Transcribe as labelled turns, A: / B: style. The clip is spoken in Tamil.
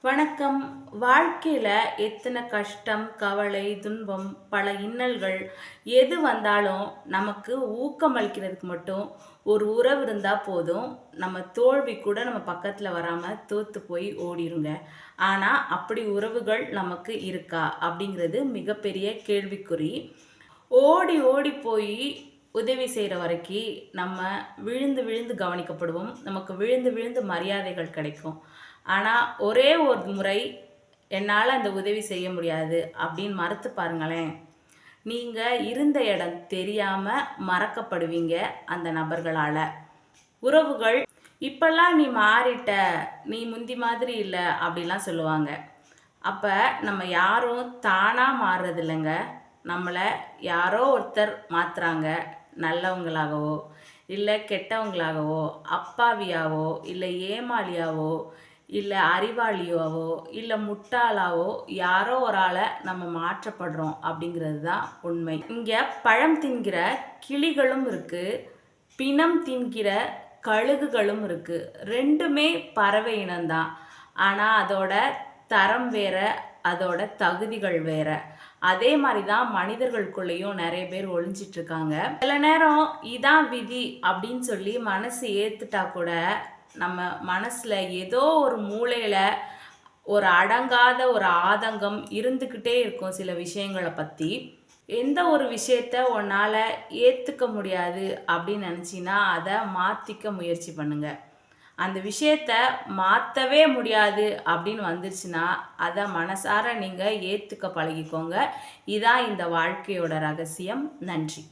A: வணக்கம். வாழ்க்கையில் எத்தனை கஷ்டம், கவலை, துன்பம், பல இன்னல்கள் எது வந்தாலும் நமக்கு ஊக்கமளிக்கிறதுக்கு மட்டும் ஒரு உறவு இருந்தால் போதும். நம்ம தோல்வி கூட நம்ம பக்கத்தில் வராமல் தோற்று போய் ஓடிருங்க. ஆனால் அப்படி உறவுகள் நமக்கு இருக்கா அப்படிங்கிறது மிகப்பெரிய கேள்விக்குறி. ஓடி ஓடி போய் உதவி செய்கிற வரைக்கும் நம்ம விழுந்து விழுந்து கவனிக்கப்படுவோம். நமக்கு விழுந்து விழுந்து மரியாதைகள் கிடைக்கும். ஆனால் ஒரே ஒரு முறை என்னால் அந்த உதவி செய்ய முடியாது அப்படின்னு மறுத்து பாருங்களேன். நீங்கள் இருந்த இடம் தெரியாமல் மறக்கப்படுவீங்க அந்த நபர்களால். உறவுகள் இப்பெல்லாம் நீ மாறிட்ட, நீ முந்தி மாதிரி இல்லை அப்படிலாம் சொல்லுவாங்க. அப்போ நம்ம யாரும் தானாக மாறுறது இல்லைங்க. நம்மளை யாரோ ஒருத்தர் மாற்றுறாங்க. நல்லவங்களாகவோ இல்லை கெட்டவங்களாகவோ, அப்பாவியாவோ இல்லை ஏமாளியாவோ இல்லை அறிவாளியாவோ இல்லை முட்டாளாவோ யாரோ ஒரு ஆளை நம்ம மாற்றப்படுறோம் அப்படிங்கிறது தான் உண்மை. இங்கே பழம் தின்கிற கிளிகளும் இருக்குது, பிணம் தின்கிற கழுகுகளும் இருக்குது. ரெண்டுமே பறவை இனம்தான். ஆனால் அதோட தரம் வேற, அதோட தகுதிகள் வேற. அதே மாதிரி தான் மனிதர்களுக்குள்ளேயும் நிறைய பேர் ஒளிஞ்சிட்ருக்காங்க. சில நேரம் இதான் விதி அப்படின்னு சொல்லி மனசு ஏற்றுட்டா கூட நம்ம மனசில் ஏதோ ஒரு மூலையில் ஒரு அடங்காத ஒரு ஆதங்கம் இருந்துக்கிட்டே இருக்கும். சில விஷயங்களை பற்றி எந்த ஒரு விஷயத்த உன்னால் ஏற்றுக்க முடியாது அப்படின்னு நினச்சின்னா அதை மாற்றிக்க முயற்சி பண்ணுங்கள். அந்த விஷயத்த மாற்றவே முடியாது அப்படின்னு வந்துருச்சுன்னா அதை மனசார நீங்கள் ஏற்றுக்க பழகிக்கோங்க. இதான் இந்த வாழ்க்கையோட ரகசியம். நன்றி.